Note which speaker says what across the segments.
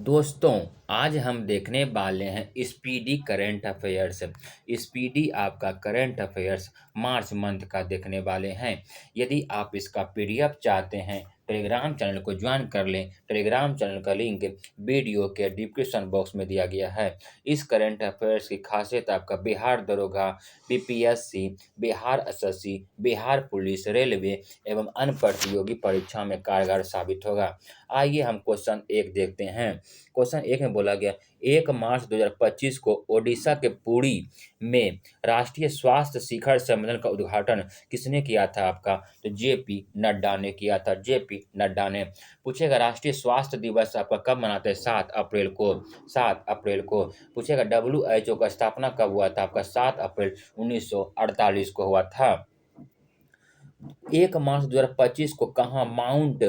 Speaker 1: दोस्तों, आज हम देखने वाले हैं स्पीडी करंट अफेयर्स। स्पीडी आपका करंट अफेयर्स मार्च मंथ का देखने वाले हैं। यदि आप इसका पीडीएफ चाहते हैं, टेलीग्राम चैनल को ज्वाइन कर लें। टेलीग्राम चैनल का लिंक वीडियो के डिस्क्रिप्शन बॉक्स में दिया गया है। इस करंट अफेयर्स की खासियत आपका बिहार दरोगा, BPSC, Bihar SSC, Bihar police, railway एवं अन्य प्रतियोगी परीक्षा में कारगर साबित होगा। आइए हम क्वेश्चन 1 देखते हैं। क्वेश्चन 1 में बोला गया 1 मार्च 2025 को ओडिशा के पुरी में राष्ट्रीय स्वास्थ्य शिखर सम्मेलन का उद्घाटन किसने किया था आपका? तो जेपी नड्डा ने किया था। जेपी नड्डा ने। पूछेगा राष्ट्रीय स्वास्थ्य दिवस आपका कब मनाते हैं? 7 अप्रैल को। 7 अप्रैल को। पूछेगा डब्ल्यूएचओ का स्थापना कब हुआ था आपका? 7 अप्रैल 1948 को हुआ था। 1 मार्च 2025 को कहाँ माउंट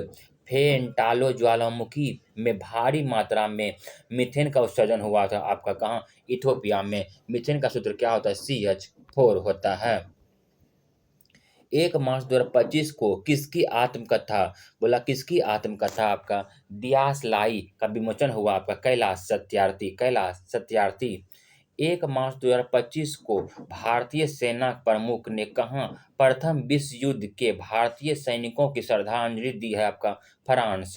Speaker 1: फेंटालो ज्वालामुखी में भारी मात्रा में मीथेन का उत्सर्जन हुआ था आपका? कहाँ? इथोपिया में। मीथेन का सूत्र क्या होता है? CH4 होता है। 1 मार्च 2025 को किसकी आत्मकथा? बोला किसकी आत्मकथा आपका? दियासलाई का विमोचन हुआ आपका? कैलाश सत्यार्थी। कैलाश सत्यार्थी। 1 मार्च 2025 को भारतीय सेना प्रमुख ने कहाँ प्रथम विश्व युद्ध के भारतीय सैनिकों की श्रद्धांजलि दी है आपका? फ्रांस।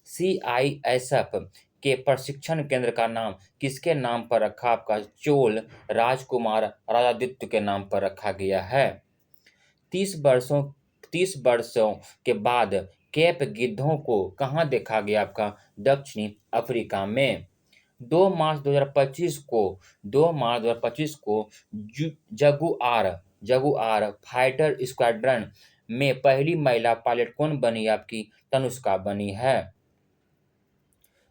Speaker 1: सीआईएसएफ के प्रशिक्षण केंद्र का नाम किसके नाम पर रखा आपका? चोल राजकुमार राजादित्य के नाम पर रखा गया है। 30 वर्षों 30 वर्षों के बाद केप गिद्धों को कहाँ देखा गया आपका? दक्षिणी अफ्रीका में। 2 मार्च 2025 को 2 मार्च 2025 को जगुआर जगुआर फाइटर स्क्वाड्रन में पहली महिला पायलट कौन बनी आपकी? तनुष्का बनी है।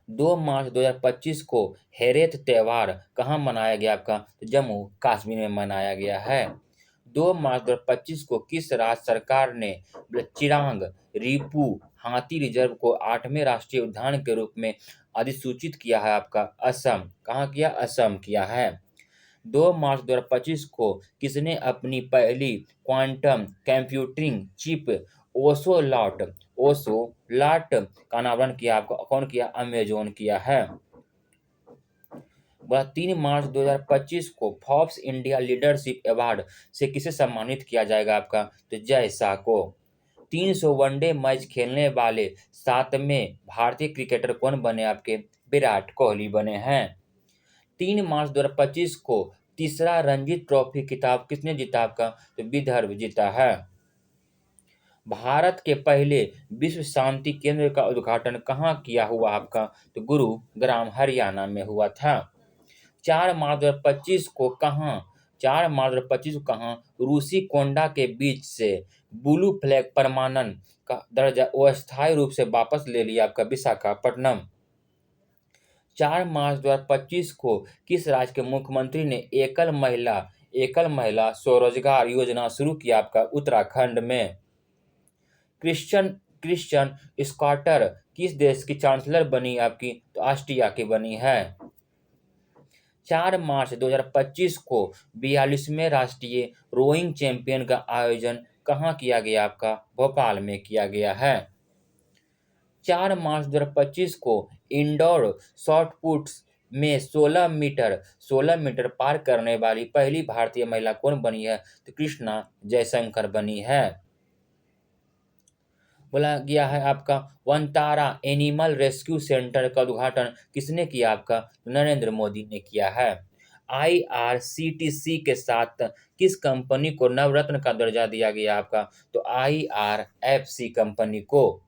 Speaker 1: 2 मार्च 2025 को हेरेत त्योहार कहाँ मनाया गया आपका? तो जम्मू कश्मीर में मनाया गया है। 2 मार्च 2025 को किस राज्य सरकार ने चिरांग रीपू हाथी रिजर्व को 8वें राष्ट्रीय उद्यान के रूप में अधिसूचित किया है आपका? असम। कहाँ किया? असम किया है। 2 मार्च 2025 को किसने अपनी पहली क्वांटम कंप्यूटिंग चिप ओशोलाट का अनावरण किया आपका? कौन किया? अमेज़न किया है। वह 3 मार्च 2025 को फोर्ब्स इंडिया लीडरशिप अवार्ड से किसे सम्मानित किया जाएगा आपका? तो जय शाह को। 300 वनडे मैच खेलने वाले 7वें भारतीय क्रिकेटर कौन बने आपके? विराट कोहली बने हैं। 3 मार्च 2025 को तीसरा रणजी ट्रॉफी खिताब किसने जीता आपका? तो विदर्भ जीता है। भारत के पहले विश्व शांति केंद्र का उद्घाटन कहाँ किया हुआ आपका? तो गुरुग्राम हरियाणा में हुआ था। 4 मार्च 2025 को कहाँ 4 मार्च 2025 को कहाँ रूसी कोंडा के बीच से ब्लू फ्लैग परमाणन का दर्जा अस्थायी रूप से वापस ले लिया आपका? विशाखापट्टनम। 4 मार्च 2025 को किस राज्य के मुख्यमंत्री ने एकल महिला स्वरोजगार योजना शुरू किया आपका? उत्तराखंड में। क्रिश्चियन क्रिश्चियन स्कॉटर किस देश की चांसलर बनी आपकी? तो ऑस्ट्रिया की बनी है। 4 मार्च 2025 को 42वें राष्ट्रीय रोइंग चैंपियन का आयोजन कहाँ किया गया आपका? भोपाल में किया गया है। 4 मार्च 2025 को इंडोर शॉट पुट्स में 16 मीटर पार करने वाली पहली भारतीय महिला कौन बनी है? तो कृष्णा जयशंकर बनी है। बोला गया है आपका वनतारा एनिमल रेस्क्यू सेंटर का उद्घाटन किसने किया आपका? नरेंद्र मोदी ने किया है। आईआरसीटीसी के साथ किस कंपनी को नवरत्न का दर्जा दिया गया आपका? तो आईआरएफसी कंपनी को।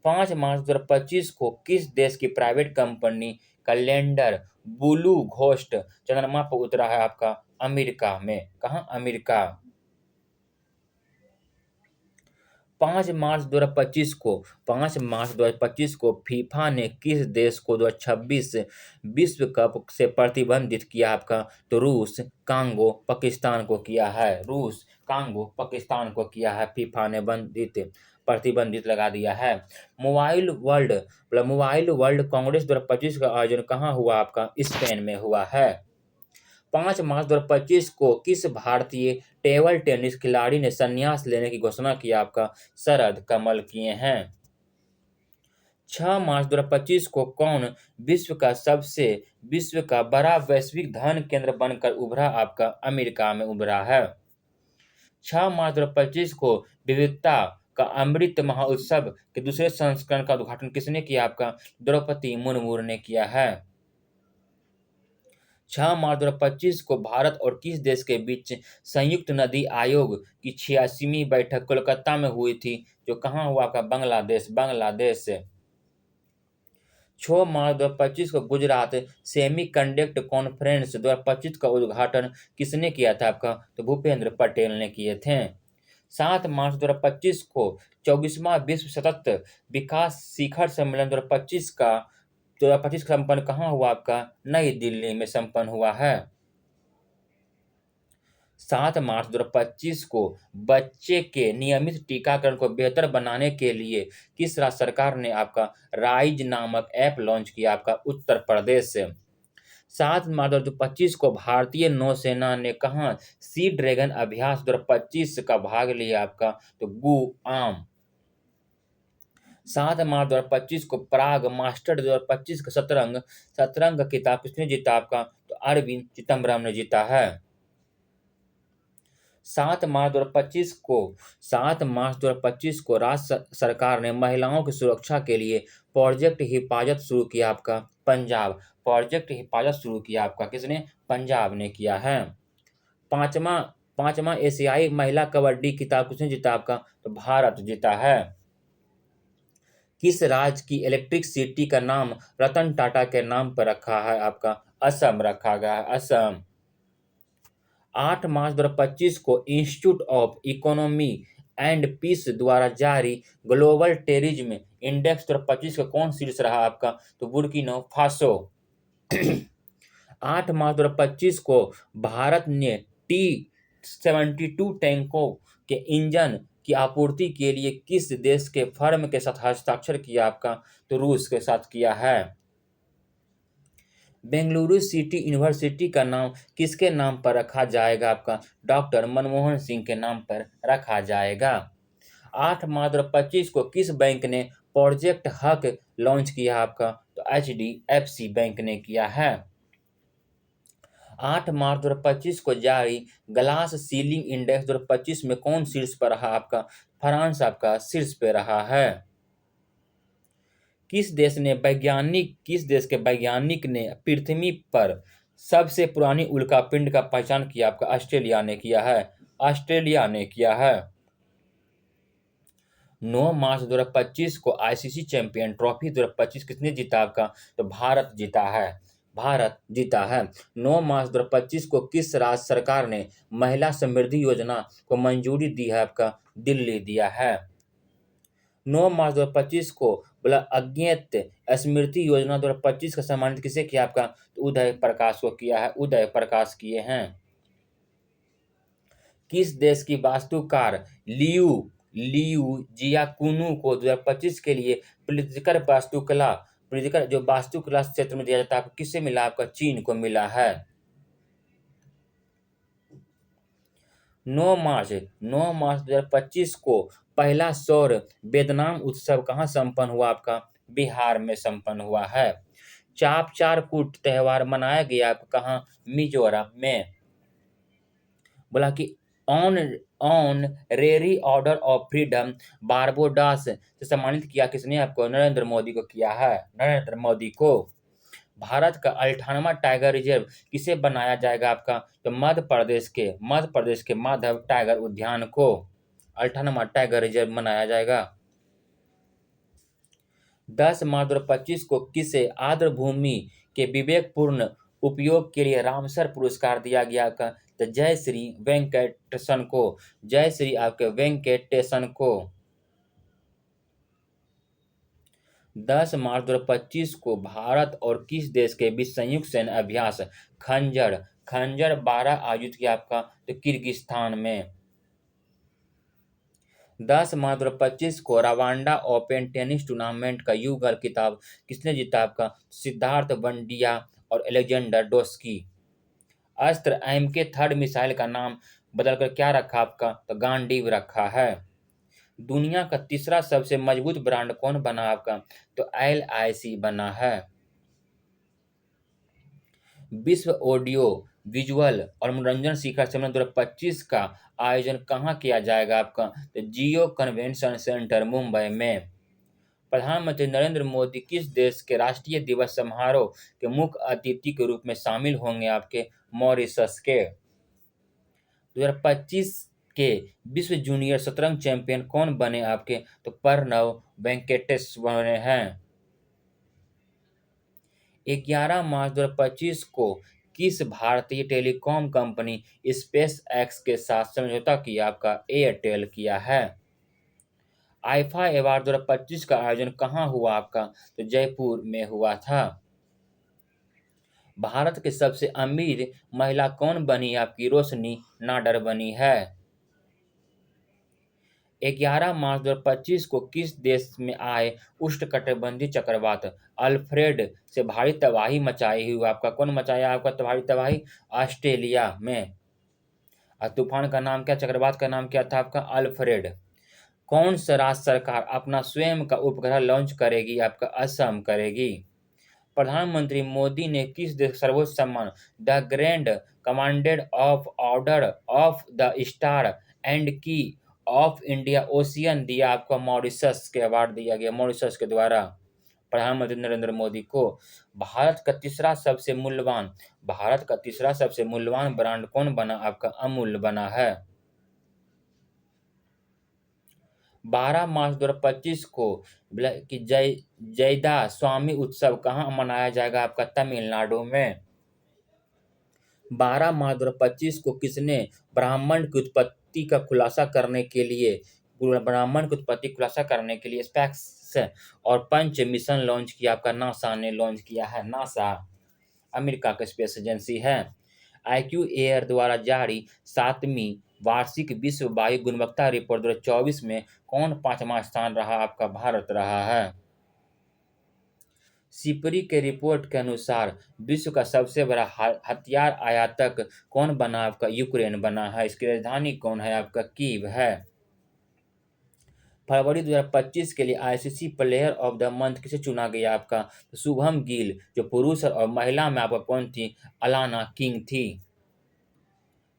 Speaker 1: 5 मार्च 2025 को किस देश की प्राइवेट कंपनी का लैंडर ब्लू घोस्ट चंद्रमा पर उतरा है आपका? अमेरिका में। कहाँ? अमेरिका। 5 मार्च 2025 को फीफा ने किस देश को 2026 विश्व कप से प्रतिबंधित किया आपका? तो रूस कांगो पाकिस्तान को किया है। रूस कांगो पाकिस्तान को किया है। फीफा ने प्रतिबंधित लगा दिया है। मोबाइल वर्ल्ड कांग्रेस 2025 का आयोजन कहाँ हुआ आपका? स्पेन में हुआ है। 5 मार्च 2025 को किस भारतीय टेबल टेनिस खिलाड़ी ने संन्यास लेने की घोषणा की आपका? शरद कमल किए हैं। 6 मार्च 2025 को कौन विश्व का बड़ा वैश्विक धन केंद्र बनकर उभरा? आपका अमेरिका में उभरा है। 6 मार्च 2025 को विविधता का अमृत महोत्सव के दूसरे संस्करण का उद्घाटन किसने किया? आपका द्रौपदी मुर्मू ने किया है। 6 मार्च 2025 को भारत और किस देश के बीच संयुक्त नदी आयोग की 86वीं बैठक कोलकाता में हुई थी, जो कहाँ हुआ? आपका बांग्लादेश से। 6 मार्च 2025 को गुजरात सेमीकंडक्टर कॉन्फ्रेंस 2025 का उद्घाटन किसने किया था? आपका तो भूपेंद्र पटेल ने किए थे। 7 मार्च 2025 को 24वां विश्व सतत विकास शिखर सम्मेलन 2025 संपन्न कहाँ हुआ? आपका नई दिल्ली में संपन्न हुआ है। 7 मार्च 2025 को बच्चे के नियमित टीकाकरण को बेहतर बनाने के लिए किस राज्य सरकार ने आपका राइज नामक ऐप लॉन्च किया? आपका उत्तर प्रदेश से। 7 मार्च 2025 को भारतीय नौसेना ने कहाँ सी ड्रैगन अभ्यास 2025 का भाग लिया? आपका तो गुआम। 7 मार्च 2025 को प्राग मास्टर्स 2025 का शतरंग का खिताब किसने जीता? आपका तो अरविंद चिदम्बरम ने जीता है। 7 मार्च 2025 को 7 मार्च 2025 को राज्य सरकार ने महिलाओं की सुरक्षा के लिए प्रोजेक्ट हिफाजत शुरू किया। आपका पंजाब। प्रोजेक्ट हिफाजत शुरू किया आपका किसने? पंजाब ने किया है। पांचवा पांचवा एशियाई महिला कबड्डी खिताब किसने जीता? आपका तो भारत जीता है। किस राज्य की इलेक्ट्रिक सिटी का नाम रतन टाटा के नाम पर रखा है? आपका असम रखा गया है, असम। 8 मार्च 2025 को institute of economy and peace द्वारा जारी ग्लोबल टेररिज्म इंडेक्स 2025 का कौन शीर्ष रहा? आपका तो बुर्किना फासो। 8 मार्च 2025 को भारत ने T-72 टैंकों के इंजन की आपूर्ति के लिए किस देश के फर्म के साथ हस्ताक्षर किया? आपका तो रूस के साथ किया है। बेंगलुरु सिटी यूनिवर्सिटी का नाम किसके नाम पर रखा जाएगा? आपका डॉक्टर मनमोहन सिंह के नाम पर रखा जाएगा। 8 मार्च 2025 को किस बैंक ने प्रोजेक्ट हक लॉन्च किया? आपका तो HDFC बैंक ने किया है। 8 मार्च 2025 को जारी ग्लास सीलिंग इंडेक्स 2025 में कौन शीर्ष पर रहा? आपका फ्रांस आपका शीर्ष पे रहा है। किस देश के वैज्ञानिक ने पृथ्वी पर सबसे पुरानी उल्कापिंड का पहचान किया? आपका ऑस्ट्रेलिया ने किया है। ऑस्ट्रेलिया ने किया है। 9 मार्च 2025 को आईसीसी चैंपियन ट्रॉफी 2025 किसने जीता? आपका तो भारत जीता है। भारत जीता है। 9 मार्च 2025 को किस राज्य सरकार ने महिला समृद्धि योजना को मंजूरी दी है? आपका दिल्ली दिया है। 9 मार्च 2025 को बोला अज्ञात स्मृति योजना 2025 का सम्मानित किसे किया? आपका तो उदय प्रकाश को किया है। उदय प्रकाश किए हैं। किस देश की वास्तुकार लियू लियू जियाकुनु को 2025 के लिए प्रिज्कर जो वास्तुकला क्षेत्र में दिया जाता है, आपको किससे मिला? आपका चीन को मिला है। 9 मार्च 2025 को पहला सौर वेदनाम उत्सव कहाँ संपन्न हुआ? आपका बिहार में संपन्न हुआ है। चाप चार कूट त्योहार मनाया गया आपका कहाँ? मिजोरम में। बोला कि on honorary order of freedom Barbados से सम्मानित किया किसने? आपको नरेंद्र मोदी को किया है। नरेंद्र मोदी को। भारत का 98वां टाइगर रिजर्व किसे बनाया जाएगा? आपका तो मध्य प्रदेश के माधव टाइगर उद्यान को 98वां टाइगर रिजर्व बनाया जाएगा। 10 मार्च 2025 को किसे आर्द्र भूमि के विवेकपूर्ण उपयोग के लिए रामसर पुरस्कार दिया गया? का तो जय श्री आपके वेंकटेशन को। 10 मार्च 2025 को भारत और किस देश के बीच संयुक्त सैन्य अभ्यास खंजर 12 आयोजित किया? आपका तो किर्गिस्तान में। 10 मार्च 2025 को रवांडा ओपन टेनिस टूर्नामेंट का युगल खिताब किसने जीता? आपका सिद्धार्थ बंडिया और अलेक्जेंडर डोस्की। अस्त्र MK-3 मिसाइल का नाम बदलकर क्या रखा? आपका तो गांडीव रखा है। दुनिया का तीसरा सबसे मजबूत ब्रांड कौन बना आपका? तो एलआईसी बना है। विश्व ऑडियो विजुअल और मनोरंजन शिखर सम्मेलन 2025 का आयोजन कहाँ किया जाएगा आपका? तो जियो कन्वेंशन सेंटर मुंबई में। प्रधानमंत्री नरेंद्र मोदी किस देश के राष्ट्रीय दिवस समारोह के मुख्य अतिथि के रूप में शामिल होंगे आपके? मॉरिशस के। 2025 के विश्व जूनियर शतरंज चैंपियन कौन बने आपके? तो प्रणव वेंकटेश बने हैं। 11 मार्च 2025 को किस भारतीय टेलीकॉम कंपनी स्पेस एक्स के साथ समझौता किया आपका? एयरटेल किया है। आईफा अवार्ड 2025 का आयोजन कहाँ हुआ आपका? तो जयपुर में हुआ था। भारत की सबसे अमीर महिला कौन बनी आपकी? रोशनी नाडर बनी है। 11 मार्च 2025 को किस देश में आए उष्णकटिबंधीय चक्रवात अल्फ्रेड से भारी तबाही मचाई हुई आपका? कौन मचाया आपका भारी तबाही? ऑस्ट्रेलिया में। और तूफान का नाम क्या, चक्रवात का नाम क्या था आपका? अल्फ्रेड। कौन सा राज्य सरकार अपना स्वयं का उपग्रह लॉन्च करेगी आपका? असम करेगी। प्रधानमंत्री मोदी ने किस देश का सर्वोच्च सम्मान the grand commanded of order of the star and की ऑफ इंडिया ओशियन दिया आपको? मॉरिशस के अवार्ड दिया गया, मॉरिशस के द्वारा प्रधानमंत्री नरेंद्र मोदी को। भारत का तीसरा सबसे मूल्यवान ब्रांड कौन बना आपका? अमूल बना है। 12 मार्च 2025 को कि जयदा स्वामी उत्सव कहाँ मनाया जाएगा आपका? तमिलनाडु में। 12 मार्च 2025 को किसने ब्राह्मण की उत्पत्ति का खुलासा करने के लिए स्पेस और पंच मिशन लॉन्च किया आपका? नासा ने लॉन्च किया है। नासा अमेरिका का स्पेस एजेंसी है। आईक्यू एयर द्वारा जारी 7वीं वार्षिक विश्व वायु गुणवत्ता रिपोर्ट 2024 में कौन 5वां स्थान रहा आपका? भारत रहा है। सिपरी के रिपोर्ट के अनुसार विश्व का सबसे बड़ा हथियार आयातक कौन बना आपका? यूक्रेन बना है। इसकी राजधानी कौन है आपका? कीव है। फरवरी 2025 के लिए ICC player of the month किसे चुना गया आपका? तो शुभम गिल, जो पुरुष और महिला में आपका कौन थी? अलाना किंग थी।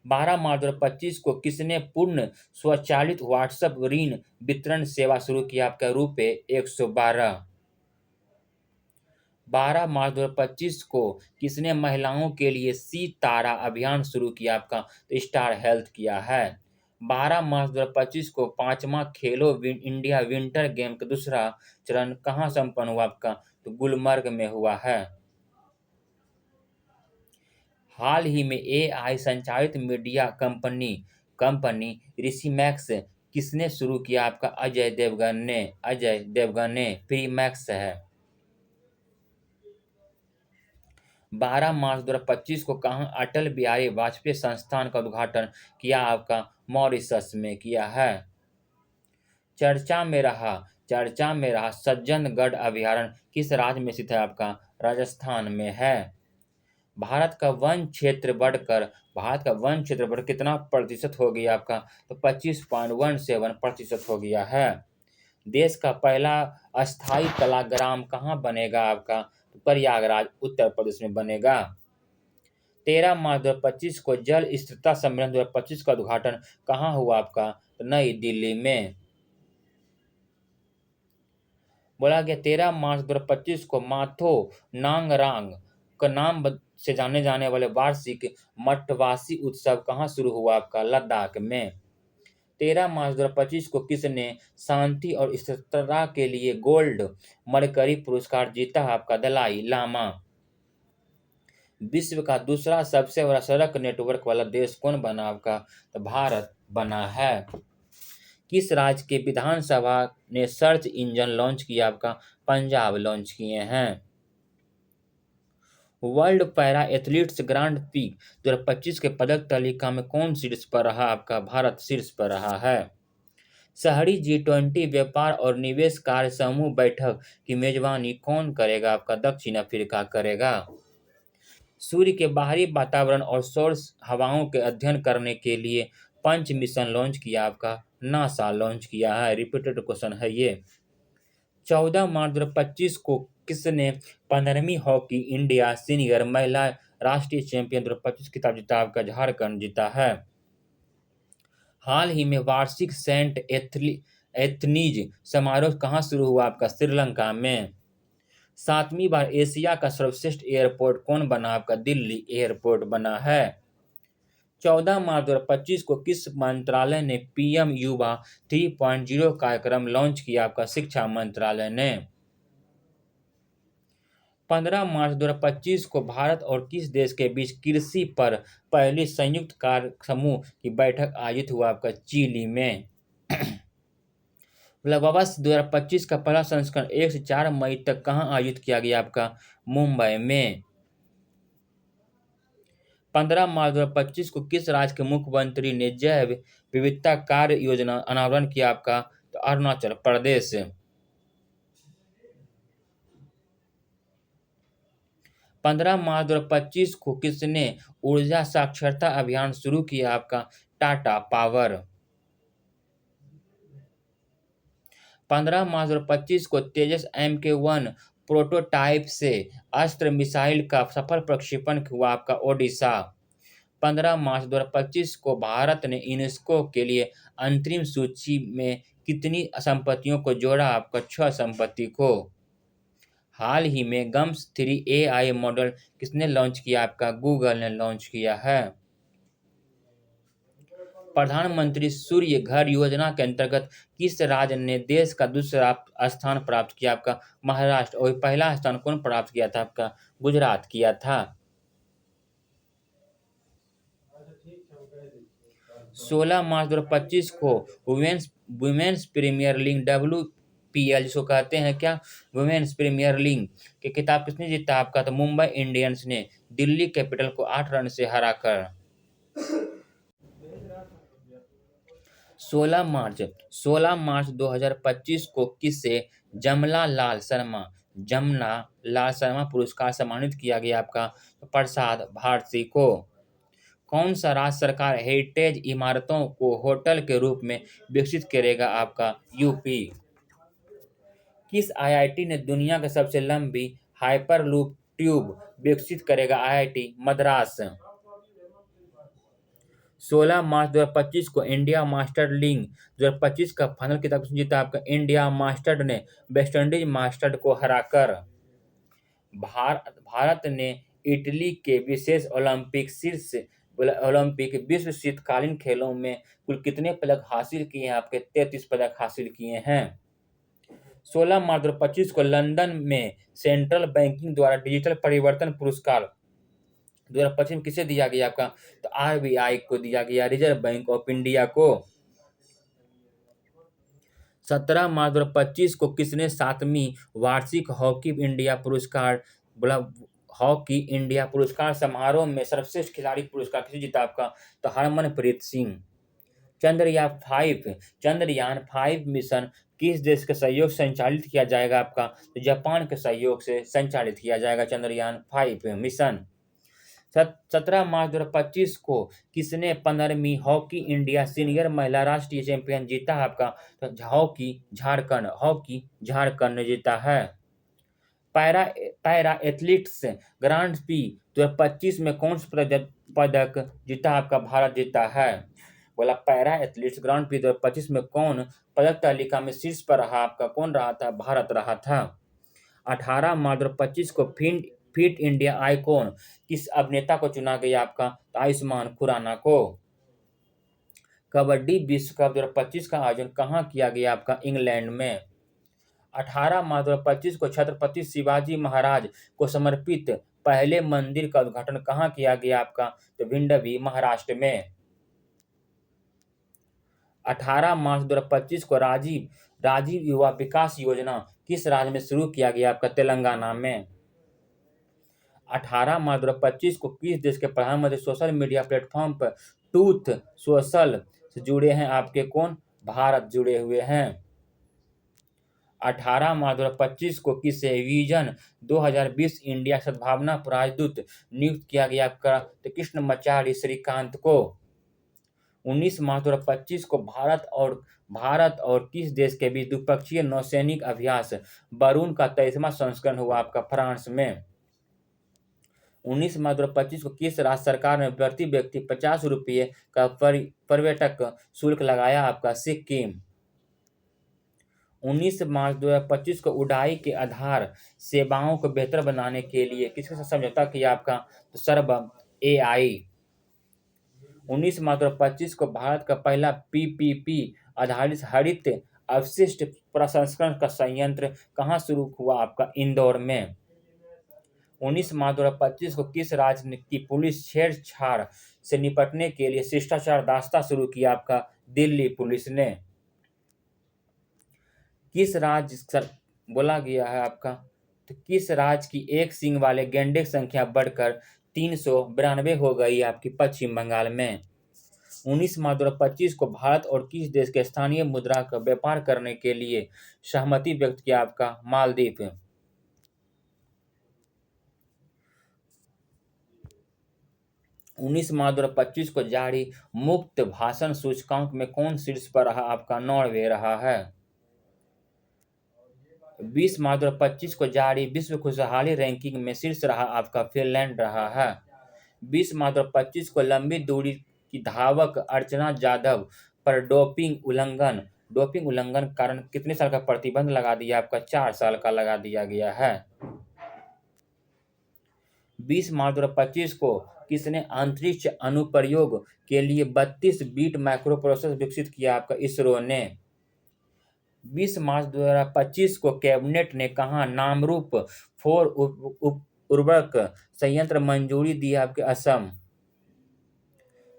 Speaker 1: 12 मार्च 2025 को किसने पूर्ण स्वचालित व्हाट्सएप ऋण वितरण सेवा शुरू किया आपका? रुपए 112। 12 मार्च 2025 को किसने महिलाओं के लिए सी तारा अभियान शुरू किया आपका? तो स्टार हेल्थ किया है। 12 मार्च 2025 को 5वां खेलो इंडिया विंटर गेम का दूसरा चरण कहाँ संपन्न हुआ आपका? तो गुलमर्ग में हुआ है। हाल ही में एआई संचालित मीडिया कंपनी ऋषिमैक्स किसने शुरू किया आपका? अजय देवगन ने प्रीमैक्स है। 12 मार्च 2025 को कहाँ अटल बिहारी वाजपेयी संस्थान का उद्घाटन किया आपका? मॉरिशस में किया है। चर्चा में रहा सज्जनगढ़ अभयारण्य किस राज्य में स्थित है आपका? राजस्थान में है। भारत का वन क्षेत्र बढ़कर कितना प्रतिशत हो गया आपका? तो 25.17% हो गया है। देश का पहला अस्थायी कलाग्राम कहाँ बनेगा आपका? तो प्रयागराज उत्तर प्रदेश में बनेगा। 13 मार्च 2025 को जल स्थिरता सम्मेलन 2025 का उद्घाटन कहाँ हुआ आपका? तो नई दिल्ली में। बोला गया 13 मार्च 2025 को माथो नांगरांग का नाम से जाने जाने वाले वार्षिक मठवासी उत्सव कहाँ शुरू हुआ आपका? लद्दाख में। 13 मार्च 2025 को किसने शांति और स्थिरता के लिए गोल्ड मरकरी पुरस्कार जीता आपका? दलाई लामा। विश्व का दूसरा सबसे बड़ा सड़क नेटवर्क वाला देश कौन बना आपका? तो भारत बना है। किस राज्य के विधानसभा ने सर्च इंजन लॉन्च किया आपका? पंजाब लॉन्च किए हैं। World para athletes grand P 2025 के पदक तालिका में कौन शीर्ष पर रहा आपका? भारत शीर्ष पर रहा है। शहरी G20 व्यापार और निवेश कार्य समूह बैठक की मेजबानी कौन करेगा आपका? दक्षिण अफ्रीका करेगा। सूर्य के बाहरी वातावरण और सौर हवाओं के अध्ययन करने के लिए पंच मिशन लॉन्च किया आपका? नासा लॉन्च किया है। रिपीटेड क्वेश्चन है ये। 14 मार्च 2025 को किसने 15वीं हॉकी इंडिया सीनियर महिला राष्ट्रीय चैंपियन 2025 खिताब जीता? आपका झारखंड जीता है। हाल ही में वार्षिक सेंट एथनीज समारोह कहाँ शुरू हुआ? आपका श्रीलंका में। 7वीं बार एशिया का सर्वश्रेष्ठ एयरपोर्ट कौन बना? आपका दिल्ली एयरपोर्ट बना है। 14 मार्च 2025 को किस मंत्रालय ने पीएम युवा 3.0 कार्यक्रम लॉन्च किया? आपका शिक्षा मंत्रालय ने। 15 मार्च 2025 को भारत और किस देश के बीच कृषि पर पहली संयुक्त कार्य समूह की बैठक आयोजित हुआ? आपका चिली में। वर्ष 2025 का पहला संस्करण 1 से 4 मई तक कहाँ आयोजित किया गया? आपका मुंबई में। 15 मार्च 2025 को किस राज्य के मुख्यमंत्री ने जैव विविधता कार्य योजना अनावरण किया? आपका तो अरुणाचल प्रदेश। 15 मार्च 2025 को किसने ऊर्जा साक्षरता अभियान शुरू किया? आपका टाटा पावर। 15 मार्च 2025 को तेजस MK1 प्रोटोटाइप से अस्त्र मिसाइल का सफल प्रक्षेपण हुआ? आपका ओडिशा। 15 मार्च 2025 को भारत ने यूनेस्को के लिए अंतरिम सूची में कितनी संपत्तियों को जोड़ा? आपका 6 संपत्ति को। हाल ही में गम्स 3 AI मॉडल किसने लॉन्च किया? आपका गूगल ने लॉन्च किया है। प्रधानमंत्री सूर्य घर योजना के अंतर्गत किस राज्य ने देश का दूसरा स्थान प्राप्त किया? आपका महाराष्ट्र। और पहला स्थान कौन प्राप्त किया था? आपका गुजरात किया था। 16 मार्च 2025 को वुमेन्स प्रीमियर लीग WPL जिसको कहते हैं क्या, वुमेन्स प्रीमियर लीग के खिताब किसने जीता? आपका तो मुंबई इंडियंस ने दिल्ली कैपिटल को 8 रन से हराकर। 16 मार्च 2025 को किसे जमना लाल शर्मा पुरस्कार सम्मानित किया गया? आपका प्रसाद भारती को। कौन सा राज्य सरकार हेरिटेज इमारतों को होटल के रूप में विकसित करेगा? आपका यूपी। किस IIT ने दुनिया की सबसे लंबी हाइपरलूप ट्यूब विकसित करेगा? IIT मद्रास। 16 मार्च 2025 को इंडिया मास्टर लीग 2025 का फाइनल खिताब किसने जीता? आपका इंडिया मास्टर्ड ने वेस्टइंडीज मास्टर्ड को हराकर। भारत ने इटली के विशेष ओलंपिक विश्व शीतकालीन खेलों में कुल कितने पदक हासिल किए हैं? आपके 33 पदक हासिल किए हैं। 16 मार्च 2025 को लंदन में सेंट्रल बैंकिंग द्वारा डिजिटल परिवर्तन पुरस्कार 2025 में किसे दिया गया? आपका तो RBI को दिया गया, रिजर्व बैंक ऑफ इंडिया को। 17 मार्च 2025 को किसने 7वीं वार्षिक हॉकी इंडिया पुरस्कार समारोह में सर्वश्रेष्ठ खिलाड़ी पुरस्कार किसे जीता? आपका तो हरमनप्रीत सिंह। चंद्रयान 5 मिशन किस देश के सहयोग से संचालित किया जाएगा? आपका तो जापान के सहयोग से संचालित किया जाएगा चंद्रयान 5 मिशन। 17 मार्च 2025 को किसने 15वीं हॉकी इंडिया सीनियर महिला राष्ट्रीय चैंपियन जीता? आपका तो हॉकी झारखंड ने जीता है। पैरा एथलीट्स ग्रांड प्री 2025 में कौन सा पदक जीता? आपका भारत जीता है। बोला पैरा एथलीट्स ग्रांड प्री 2025 में कौन पदक तालिका में शीर्ष पर रहा? आपका कौन रहा था? भारत रहा था। 18 मार्च 2025 को फिट इंडिया आइकॉन किस अभिनेता को चुना गया? आपका तो आयुष्मान खुराना को। कबड्डी विश्व कप 2025 का आयोजन कहाँ किया गया? आपका इंग्लैंड में। 18 मार्च 2025 को छत्रपति शिवाजी महाराज को समर्पित पहले मंदिर का उद्घाटन कहाँ किया गया? आपका तो भिंडवी महाराष्ट्र में। 18 मार्च 2025 को राजीव युवा विकास योजना किस राज्य में शुरू किया गया? आपका तेलंगाना में। 18 मार्च 2025 को किस देश के प्रधानमंत्री सोशल मीडिया प्लेटफॉर्म पर ट्रूथ सोशल से जुड़े हैं? आपके कौन? भारत जुड़े हुए हैं। 18 मार्च 2025 को किसे विजन 2020 इंडिया सद्भावना राजदूत नियुक्त किया गया? आपका तो कृष्णमचारी श्रीकांत को। 19 मार्च 2025 को भारत और किस देश के बीच द्विपक्षीय नौसैनिक अभ्यास वरुण का 23वां संस्करण हुआ आपका फ्रांस में। 19 मार्च 2025 को किस राज्य सरकार ने प्रति व्यक्ति ₹50 का पर्यटक शुल्क लगाया आपका सिक्किम। 19 मार्च 2025 को उड़ाई के आधार सेवाओं को बेहतर बनाने के लिए किसके साथ समझौता किया आपका, तो सर्वम एआई। 19 मार्च 2025 को भारत का पहला पीपीपी आधारित हरित अपशिष्ट प्रसंस्करण का संयंत्र कहाँ शुरू हुआ आपका, इंदौर में। 19 मार्च 2025 को किस राज्य की पुलिस छेड़छाड़ से निपटने के लिए शिष्टाचार रास्ता शुरू किया आपका, दिल्ली पुलिस ने। किस राज्य सर बोला गया है आपका, तो किस राज्य की एक सींग वाले गैंडे की संख्या बढ़कर 392 हो गई आपकी, पश्चिम बंगाल में। 19 मार्च 2025 को भारत और किस देश के स्थानीय मुद्रा का व्यापार करने के लिए सहमति व्यक्त किया आपका, मालदीव। 19 मार्च 2025 को जारी मुक्त भाषण सूचकांक में कौन शीर्ष पर रहा आपका, नॉर्वे रहा है। 20 मार्च 2025 को जारी विश्व खुशहाली रैंकिंग में शीर्ष रहा आपका, फिनलैंड रहा है। 20 मार्च 2025 को लंबी दूरी की धावक अर्चना जाधव पर डोपिंग उल्लंघन कारण कितने साल का प्रतिबंध लगा दिया आपका, 4 साल का लगा दिया गया है। 20 मार्च 2025 को किसने अंतरिक्ष अनुप्रयोग के लिए 32 बीट माइक्रो प्रोसेसर विकसित किया आपका, इसरो ने। 20 मार्च 2025 को कैबिनेट ने कहा नामरूप 4 उर्वरक संयंत्र मंजूरी दी आपके, असम।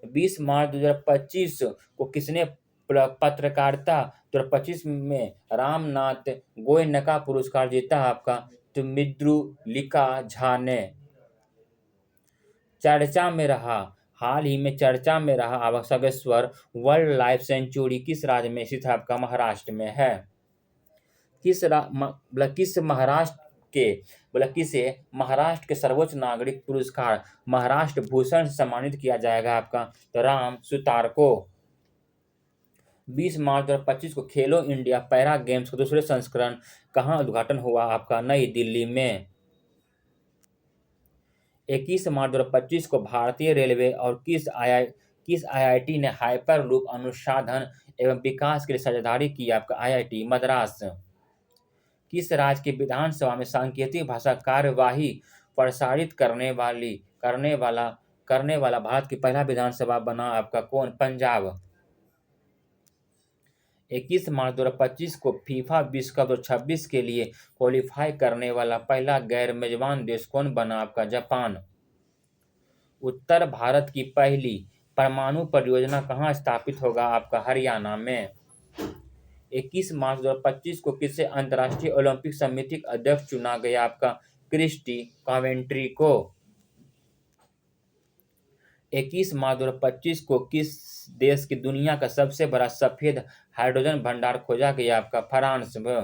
Speaker 1: 20 मार्च 2025 को किसने पत्रकारिता 2025 में रामनाथ गोयनका पुरस्कार जीता आपका, तो मृदुलिका झा ने। हाल ही में चर्चा में रहा आबकेश्वर वाइल्ड लाइफ सेंचुरी किस राज्य में स्थित है आपका, महाराष्ट्र में है। किसे महाराष्ट्र के सर्वोच्च नागरिक पुरस्कार महाराष्ट्र भूषण से सम्मानित किया जाएगा आपका, तो राम सुतार को। 20 मार्च 2025 को खेलो इंडिया पैरा गेम्स का दूसरे संस्करण कहाँ उद्घाटन हुआ आपका, नई दिल्ली में। 21 मार्च 2025 को भारतीय रेलवे और किस आईआईटी ने हाइपरलूप अनुसंधान एवं विकास के लिए साझेदारी की आपका, आईआईटी मद्रास। किस राज्य की विधानसभा में सांकेतिक भाषा कार्यवाही प्रसारित करने वाला भारत की पहला विधानसभा बना आपका, कौन, पंजाब। 21 मार्च 2025 को फीफा विश्व कप 2026 के लिए क्वालीफाई करने वाला पहला गैर मेजबान देश कौन बना आपका, जापान। उत्तर भारत की पहली परमाणु परियोजना कहाँ स्थापित होगा आपका, हरियाणा में। 21 मार्च 2025 को किसे अंतर्राष्ट्रीय ओलंपिक समिति का अध्यक्ष चुना गया आपका, क्रिस्टी कॉवेंट्री को। 21 मार्च 2025 को किस देश की दुनिया का सबसे बड़ा सफेद हाइड्रोजन भंडार खोजा गया आपका, फ्रांस में।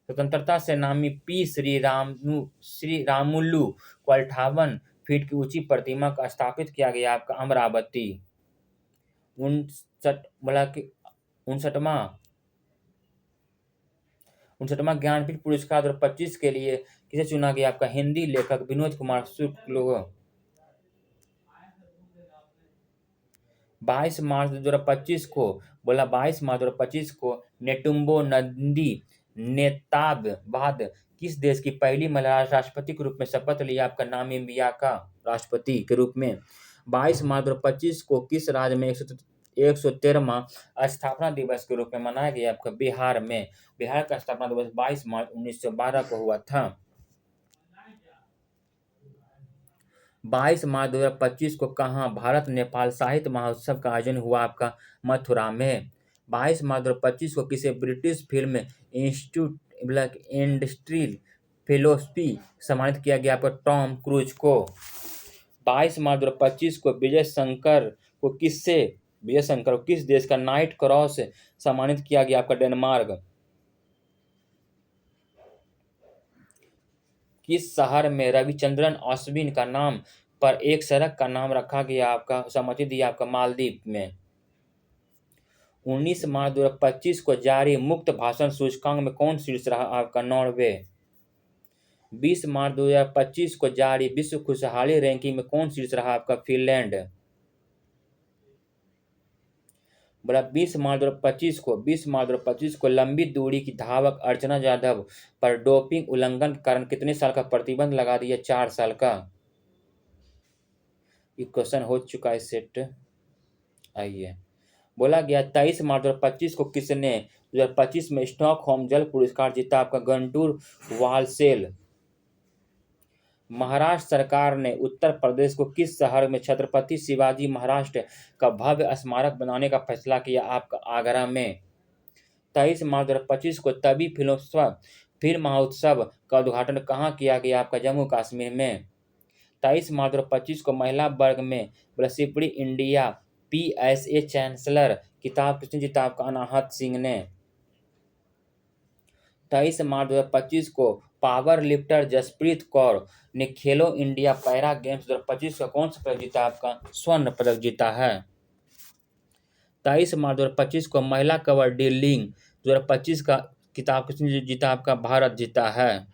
Speaker 1: स्वतंत्रता सेनानी पी श्रीरामुलु को 58 फीट की ऊंची प्रतिमा का स्थापित किया गया आपका, अमरावती। 59वां ज्ञानपीठ पुरस्कार 2025 के लिए किसे चुना गया आपका, हिंदी लेखक विनोद कुमार शुक्ल को। 22 मार्च 2025 को नेटुम्बो नंदी नेताब्बाद किस देश की पहली महिला राष्ट्रपति के रूप में शपथ लिया आपका, नामीबिया का राष्ट्रपति के रूप में। 22 मार्च 2025 को किस राज्य में 113वां स्थापना दिवस के रूप में मनाया गया आपका, बिहार में। बिहार का स्थापना दिवस 22 मार्च 1912 को हुआ था। 22 मार्च 2025 को कहाँ भारत नेपाल साहित्य महोत्सव का आयोजन हुआ आपका, मथुरा में। 22 मार्च 2025 को किसे British film institute industry fellowship सम्मानित किया गया आपका, टॉम क्रूज को। 22 मार्च 2025 को विजय शंकर को किस देश का नाइट क्रॉस सम्मानित किया गया आपका, डेनमार्क। किस शहर में रविचंद्रन अश्विन का नाम पर एक सड़क का नाम रखा गया आपका, सहमति दी आपका, मालदीव में। 19 मार्च 2025 को जारी मुक्त भाषण सूचकांक में कौन शीर्ष रहा आपका? नॉर्वे। 20 मार्च 2025 को जारी विश्व खुशहाली रैंकिंग में कौन शीर्ष रहा आपका? फिनलैंड। बोला 20 मार्च 2025 को लंबी दूरी की धावक अर्चना यादव पर डोपिंग उल्लंघन के कारण कितने साल का प्रतिबंध लगा दिया? 4 साल का। ये क्वेश्चन हो चुका है सेट। आइए, बोला गया 23 मार्च 2025 को किसने 2025 में स्टॉकहोम जल पुरस्कार जीता? आपका गंटूर वालसेल। महाराष्ट्र सरकार ने उत्तर प्रदेश को किस शहर में छत्रपति शिवाजी महाराज का भव्य स्मारक बनाने का फैसला किया? आपका आगरा में। 23 मार्च 2025 को तभी फिल्म महोत्सव का उद्घाटन कहाँ किया गया? आपका जम्मू कश्मीर में। 23 मार्च 2025 को महिला वर्ग में ब्लसिपड़ी इंडिया PSA चांसलर किताब किसने जीता? आपका अनाहत सिंह ने। 23 मार्च 2025 को पावर लिफ्टर जसप्रीत कौर ने खेलो इंडिया पैरा गेम्स 2025 का कौन सा पदक जीता? आपका स्वर्ण पदक जीता है। 23 मार्च 2025 को महिला कबड्डी लीग 2025 का किताब किसने जीता? आपका भारत जीता है।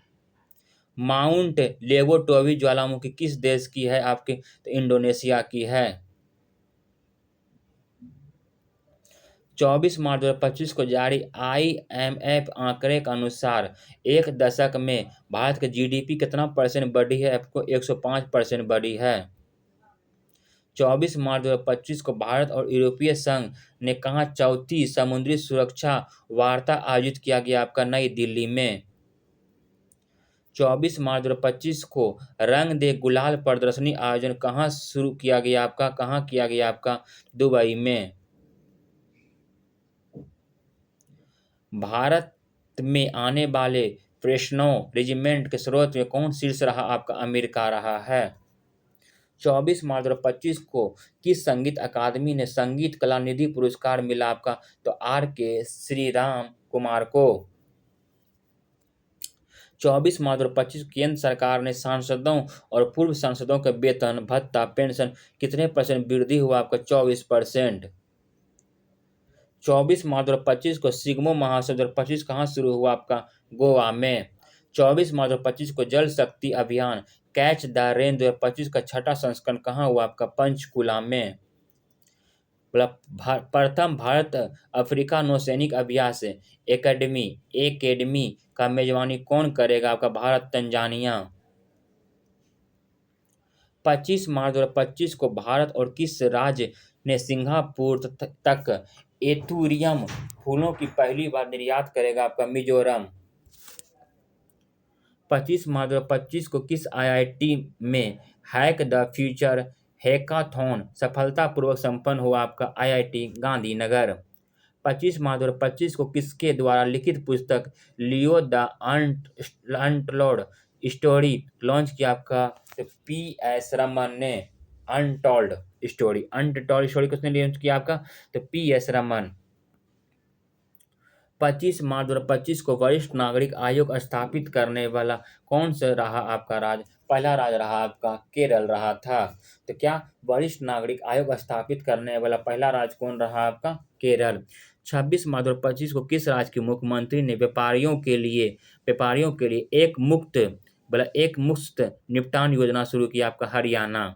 Speaker 1: माउंट लेवोटोवी ज्वालामुखी किस देश की है? आपके तो इंडोनेशिया की है। 24 मार्च 2025 को जारी IMF आंकड़े के अनुसार एक दशक में भारत की GDP कितना % बढ़ी है? आपको 105% बढ़ी है। 24 मार्च 2025 को भारत और यूरोपीय संघ ने कहा चौथी समुद्री सुरक्षा वार्ता आयोजित किया गया? आपका नई दिल्ली में। 24 मार्च 2025 को रंग दे गुलाल प्रदर्शनी आयोजन कहाँ शुरू किया गया? आपका कहाँ किया गया? आपका दुबई में। भारत में आने वाले फ्रेशनो रेजिमेंट के स्रोत में कौन शीर्ष रहा? आपका अमेरिका रहा है। 24 मार्च 2025 को किस संगीत अकादमी ने संगीत कला निधि पुरस्कार मिला? आपका तो RK श्रीराम कुमार को। 24 मार्च 2025 केंद्र सरकार ने सांसदों और पूर्व सांसदों के वेतन भत्ता पेंशन कितने % वृद्धि हुआ? आपका 24%। 24 मार्च 2025 को सिग्मो महोत्सव 2025 कहाँ शुरू हुआ? आपका गोवा में। 24 मार्च 2025 को जल शक्ति अभियान कैच द रेन 2025 का छठा संस्करण कहाँ हुआ? आपका पंचकुला में। प्रथम भारत अफ्रीका नौसैनिक अभ्यास एकेडमी का मेजबानी कौन करेगा? आपका भारत तंजानिया। 25 मार्च 2025 को भारत और किस राज्य ने सिंगापुर तक एथूरियम फूलों की पहली बार निर्यात करेगा? आपका मिजोरम। 25 मार्च 2025 को किस IIT में हैक द फ्यूचर हैकाथॉन सफलतापूर्वक संपन्न हुआ? आपका IIT गांधीनगर। 25 मार्च 2025 को किसके द्वारा लिखित पुस्तक Leo the untold story launch किया? आपका PS रमन ने। अनटोल्ड स्टोरी किसने लॉन्च किया? आपका तो PS रमन। 25 मार्च 2025 को वरिष्ठ नागरिक आयोग स्थापित करने वाला कौन सा रहा? आपका राज्य पहला राज्य रहा? आपका केरल रहा था। तो क्या वरिष्ठ नागरिक आयोग स्थापित करने वाला पहला राज्य कौन रहा? आपका केरल। 26 मार्च 2025 को किस राज्य के मुख्यमंत्री ने व्यापारियों के लिए एक मुफ्त निपटान योजना शुरू की? आपका हरियाणा।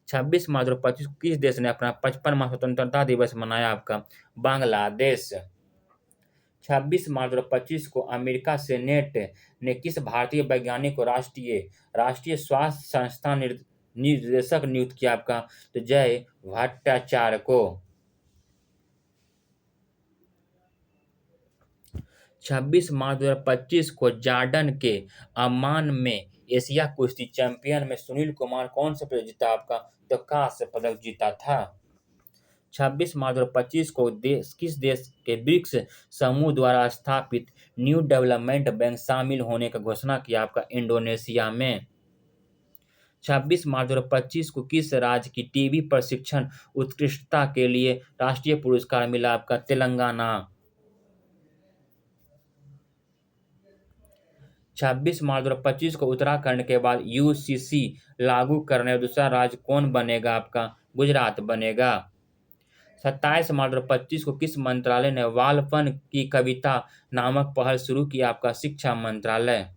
Speaker 1: 26 मार्च 2025 को किस देश ने अपना 55वां स्वतंत्रता दिवस मनाया? आपका बांग्लादेश। 26 मार्च 2025 को अमेरिका सेनेट ने किस भारतीय वैज्ञानिक को राष्ट्रीय स्वास्थ्य संस्थान निर्देशक नियुक्त किया? आपका तो जय भट्टाचार्य को। 26 मार्च 2025 को जॉर्डन के अम्मान में एशिया कुश्ती चैंपियन में सुनील कुमार कौन सा पदक जीता? आपका तो कांस्य पदक जीता था। 26 मार्च 2025 को किस देश के ब्रिक्स समूह द्वारा स्थापित न्यू डेवलपमेंट बैंक शामिल होने का घोषणा किया? आपका इंडोनेशिया में। 26 मार्च 2025 को किस राज्य की टीबी प्रशिक्षण उत्कृष्टता के लिए राष्ट्रीय पुरस्कार मिला? आपका तेलंगाना। 26 मार्च 2025 को उत्तराखंड के बाद UCC लागू करने वाला दूसरा राज्य कौन बनेगा? आपका गुजरात बनेगा। 27 मार्च 2025 को किस मंत्रालय ने बालपन की कविता नामक पहल शुरू की? आपका शिक्षा मंत्रालय।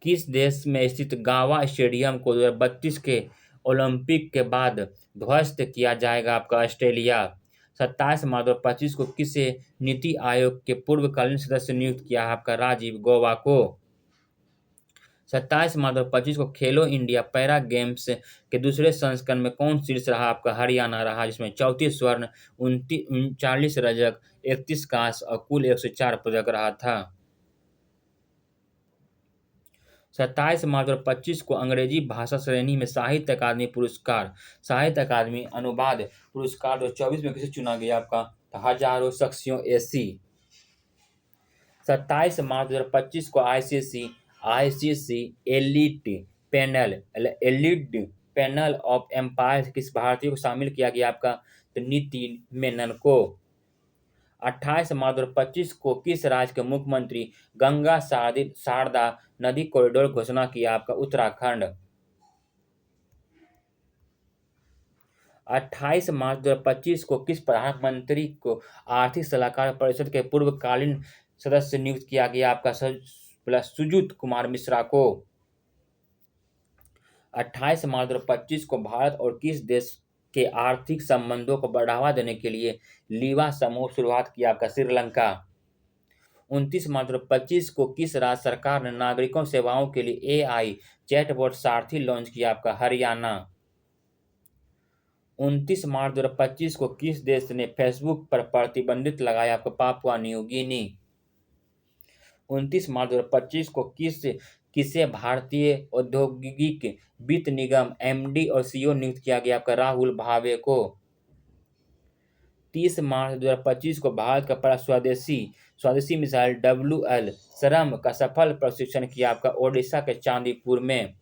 Speaker 1: किस देश में स्थित गावा स्टेडियम को 2032 के ओलंपिक के बाद ध्वस्त किया जाएगा? आपका ऑस्ट्रेलिया। 27 मार्च 2025 को किसे नीति आयोग के पूर्वकालीन सदस्य नियुक्त किया है? आपका राजीव गौबा को। 27 मार्च 2025 को खेलो इंडिया पैरा गेम्स के दूसरे संस्करण में कौन शीर्ष रहा? आपका हरियाणा रहा, जिसमें 34 स्वर्ण, 39 रजक, 31 कांस्य और कुल 104 पदक रहा था। 27 मार्च 2025 को अंग्रेजी भाषा श्रेणी में साहित्य अकादमी अनुवाद पुरस्कार 2024 में किसे चुना गया? आपका हजारों शख्सियों एसी। 27 मार्च 2025 को ICC elite panel of umpire किस भारतीय को शामिल किया गया? आपका तो नितिन मेनन को। 28 मार्च 2025 को किस राज्य के मुख्यमंत्री गंगा शारदा नदी कॉरिडोर घोषणा किया? आपका उत्तराखंड। 28 मार्च 2025 को किस प्रधानमंत्री को आर्थिक सलाहकार परिषद के पूर्वकालीन सदस्य नियुक्त किया गया? आपका सुजीत कुमार मिश्रा को। 28 मार्च 2025 को भारत और किस देश के आर्थिक संबंधों को बढ़ावा देने के लिए लीवा समूह शुरुआत किया? आपका श्रीलंका। 29 मार्च 2025 को किस राज्य सरकार ने नागरिकों सेवाओं के लिए AI चैटबॉट सारथी लॉन्च किया? आपका हरियाणा। 29 मार्च 2025 को किस देश ने फेसबुक पर प्रतिबंधित लगाया? आपका पापुआ न्यू गिनी। 29 मार्च 2025 को किसे भारतीय औद्योगिक वित्त निगम MD और CEO नियुक्त किया गया? आपका राहुल भावे को। 30 मार्च 2025 को भारत का पहला स्वदेशी मिसाइल WL सरम का सफल परीक्षण किया? आपका ओडिशा के चांदीपुर में।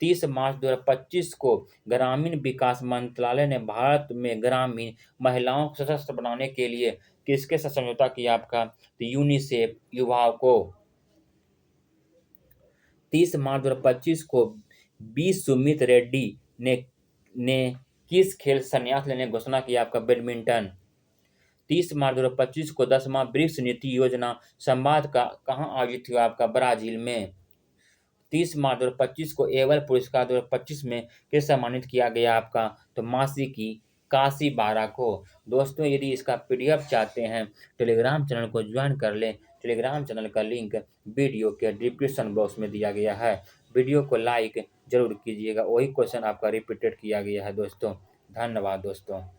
Speaker 1: 30 मार्च 2025 को ग्रामीण विकास मंत्रालय ने भारत में ग्रामीण महिलाओं को सशक्त बनाने के लिए किसके साथ समझौता किया? आपका तो यूनिसेफ युवाओं को। 30 मार्च 2025 को बी सुमित रेड्डी ने किस खेल से संन्यास लेने की घोषणा की? आपका बैडमिंटन। 30 मार्च 2025 को 10वां ब्रिक्स नीति योजना संवाद का कहाँ आयोजित हुआ? आपका ब्राजील में। 30 मार्च 2025 को एवल पुरस्कार 2025 में किसे सम्मानित किया गया? आपका तो मासिकी काशी बारा को। दोस्तों, यदि इसका PDF चाहते हैं टेलीग्राम चैनल को ज्वाइन कर लें। टेलीग्राम चैनल का लिंक वीडियो के डिस्क्रिप्शन बॉक्स में दिया गया है। वीडियो को लाइक जरूर कीजिएगा। वही क्वेश्चन आपका रिपीटेड किया गया है दोस्तों। धन्यवाद दोस्तों।